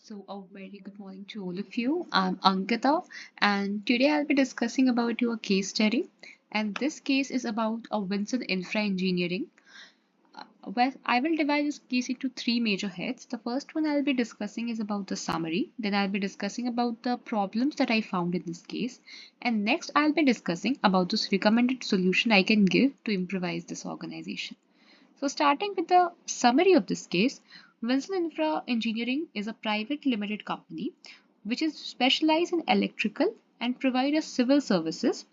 So, a very good morning to all of you. I'm Ankita, and today I'll be discussing about your case study. And this case is about a VINSUN infra engineering. Well, I will divide this case into three major heads. The first one I'll be discussing is about the summary. Then I'll be discussing about the problems that I found in this case. And next, I'll be discussing about this recommended solution I can give to improvise this organization. So starting with the summary of this case, Wilson Infra Engineering is a private limited company which is specialized in electrical and provide us civil services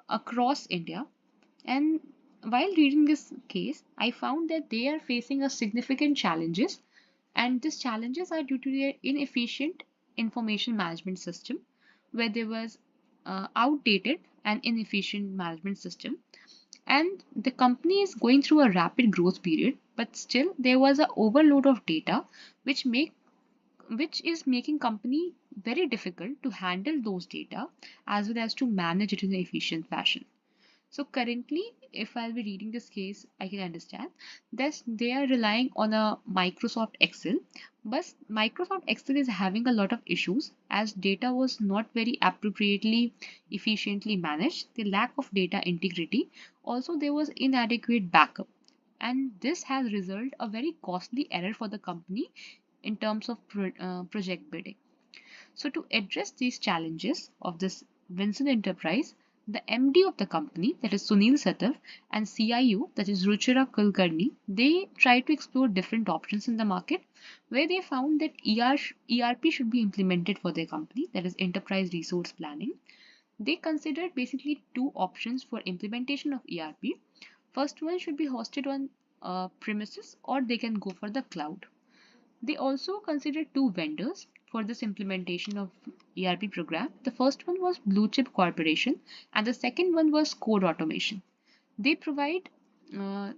across India. And while reading this case, I found that they are facing a significant challenges, and these challenges are due to their inefficient information management system, where there was outdated and inefficient management system, and the company is going through a rapid growth period, but still there was an overload of data which is making company very difficult to handle those data as well as to manage it in an efficient fashion. So currently, if I'll be reading this case, I can understand that they are relying on a Microsoft Excel, but Microsoft Excel is having a lot of issues as data was not very appropriately, efficiently managed. The lack of data integrity. Also, there was inadequate backup. And this has resulted a very costly error for the company in terms of project bidding. So to address these challenges of this Vincent enterprise, the MD of the company, that is Sunil Satav, and CIO, that is Ruchira Kulkarni, they tried to explore different options in the market where they found that ERP should be implemented for their company, that is Enterprise Resource Planning. They considered basically two options for implementation of ERP. First one should be hosted on premises or they can go for the cloud. They also considered two vendors for this implementation of ERP program. The first one was Blue Chip Corporation and the second one was Code Automation. They provide uh,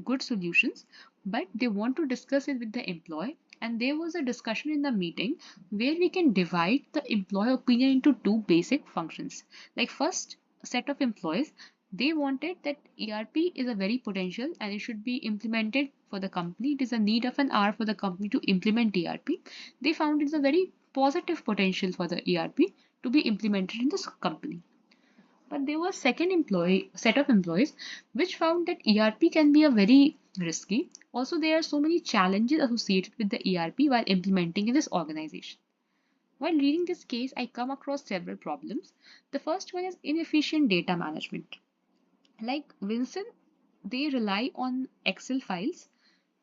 good solutions, but they want to discuss it with the employee. And there was a discussion in the meeting where we can divide the employee opinion into two basic functions. Like first set of employees, they wanted that ERP is a very potential and it should be implemented for the company. It is a need of an hour for the company to implement ERP. They found it's a very positive potential for the ERP to be implemented in this company. But there was second employee set of employees which found that ERP can be a very risky. Also, there are so many challenges associated with the ERP while implementing in this organization. While reading this case, I come across several problems. The first one is inefficient data management. Like Wilson, they rely on Excel files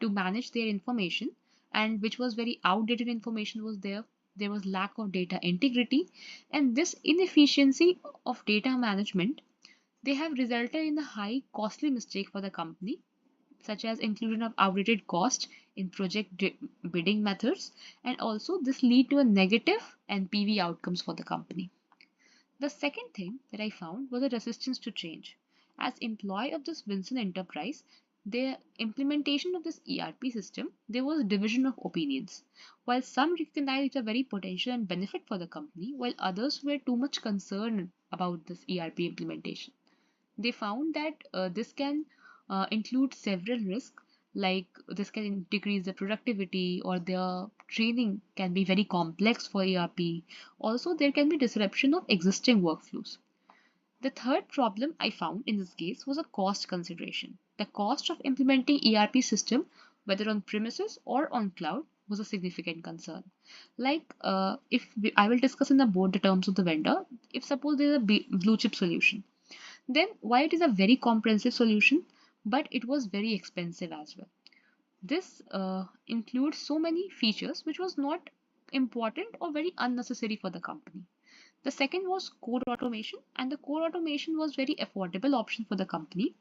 to manage their information, and which was very outdated information was there. There was lack of data integrity, and this inefficiency of data management, they have resulted in a high costly mistake for the company, such as inclusion of outdated cost in bidding methods, and also this lead to a negative NPV outcomes for the company. The second thing that I found was a resistance to change. As employee of this Vinson enterprise, the implementation of this ERP system, there was division of opinions. While some recognized it a very potential and benefit for the company, while others were too much concerned about this ERP implementation. They found that this can include several risks, like this can decrease the productivity or their training can be very complex for ERP. Also, there can be disruption of existing workflows. The third problem I found in this case was a cost consideration. The cost of implementing ERP system, whether on premises or on cloud, was a significant concern. Like I will discuss in the board the terms of the vendor. If suppose there is a blue chip solution, then why it is a very comprehensive solution, but it was very expensive as well. This includes so many features which was not important or very unnecessary for the company. The second was code automation, and the code automation was very affordable option for the company,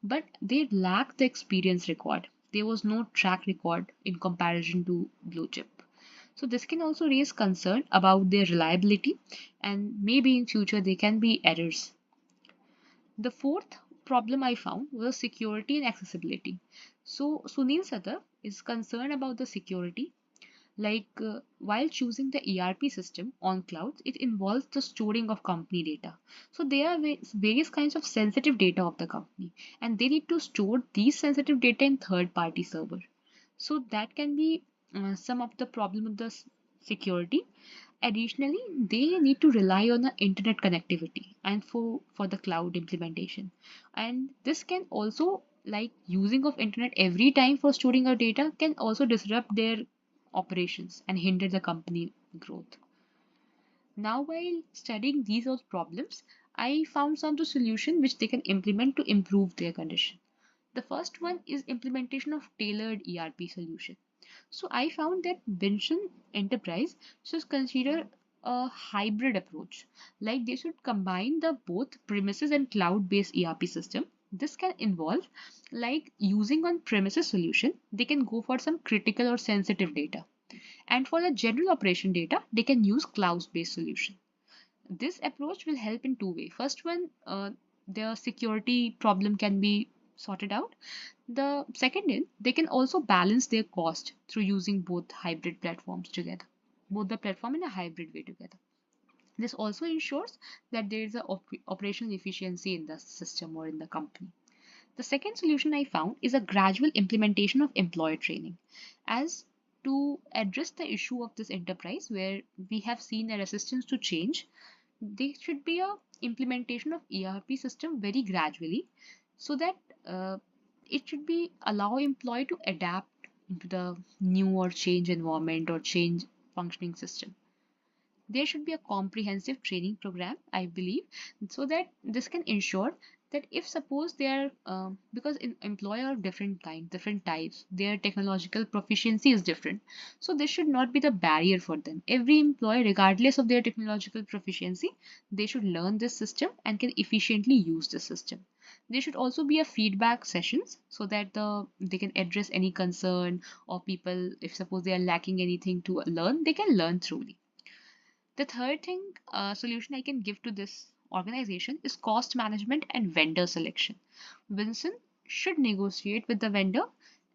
but they lacked the experience required. There was no track record in comparison to blue chip. So this can also raise concern about their reliability, and maybe in future there can be errors. The fourth problem I found was security and accessibility. So Sunil Satar is concerned about the security. While choosing the ERP system on clouds, it involves the storing of company data. So there are various kinds of sensitive data of the company, and they need to store these sensitive data in third-party server. So that can be some of the problem with the security. Additionally, they need to rely on the internet connectivity and for the cloud implementation. And this can also, like using of internet every time for storing our data, can also disrupt their operations and hinder the company growth. Now, while studying these all problems, I found some of the solution which they can implement to improve their condition. The first one is implementation of tailored ERP solution. So I found that VINSUN Enterprise should consider a hybrid approach. Like they should combine the both premises and cloud-based ERP system. This can involve like using on premises solution, they can go for some critical or sensitive data. And for the general operation data, they can use cloud-based solution. This approach will help in two ways. First one, their security problem can be sorted out. The second is they can also balance their cost through using both hybrid platforms together, both the platform in a hybrid way together. This also ensures that there is a operational efficiency in the system or in the company. The second solution I found is a gradual implementation of employee training. As to address the issue of this enterprise where we have seen a resistance to change, there should be a implementation of ERP system very gradually so that it should be allow employee to adapt into the new or change environment or change functioning system. There should be a comprehensive training program, I believe, so that this can ensure that if suppose they are because employer are different kind, different types, their technological proficiency is different, so this should not be the barrier for them. Every employee, regardless of their technological proficiency, they should learn this system and can efficiently use the system. There should also be a feedback sessions so that they can address any concern, or people if suppose they are lacking anything to learn, they can learn throughly. The third thing solution I can give to this organization is cost management and vendor selection. VINSUN should negotiate with the vendor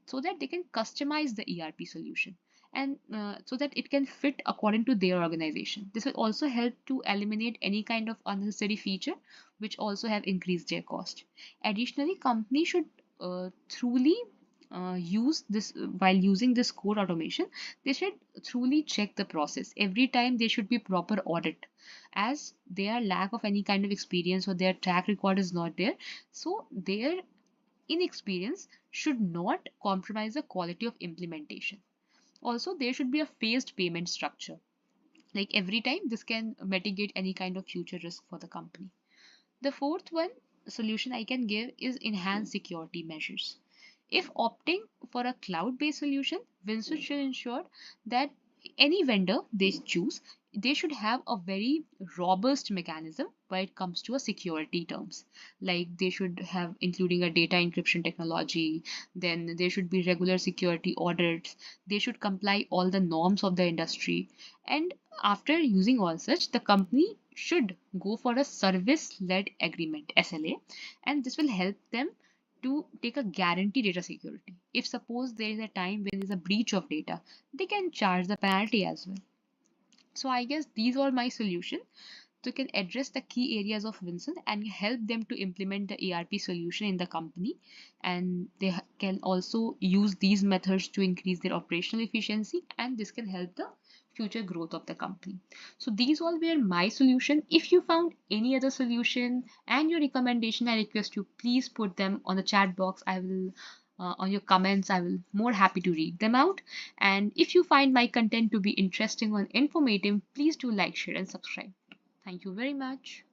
so that they can customize the ERP solution and so that it can fit according to their organization. This will also help to eliminate any kind of unnecessary feature which also have increased their cost. Additionally, companies should truly use this while using this code automation, they should truly check the process every time. There should be proper audit as their lack of any kind of experience or their track record is not there, so their inexperience should not compromise the quality of implementation. Also, there should be a phased payment structure, like every time this can mitigate any kind of future risk for the company. The fourth one solution I can give is enhanced security measures. If opting for a cloud-based solution, VINSUN should ensure that any vendor they choose, they should have a very robust mechanism when it comes to a security terms. Like they should have including a data encryption technology, then there should be regular security audits, they should comply all the norms of the industry. And after using all such, the company should go for a service-led agreement SLA, and this will help them to take a guarantee data security. If suppose there is a time when there is a breach of data, they can charge the penalty as well. So I guess these are my solution. So you can address the key areas of VINSUN and help them to implement the ERP solution in the company. And they can also use these methods to increase their operational efficiency, and this can help the future growth of the company. So these all were my solution. If you found any other solution and your recommendation, I request you please put them on the chat box. I will on your comments. I will more happy to read them out. And if you find my content to be interesting or informative, please do like, share, and subscribe. Thank you very much.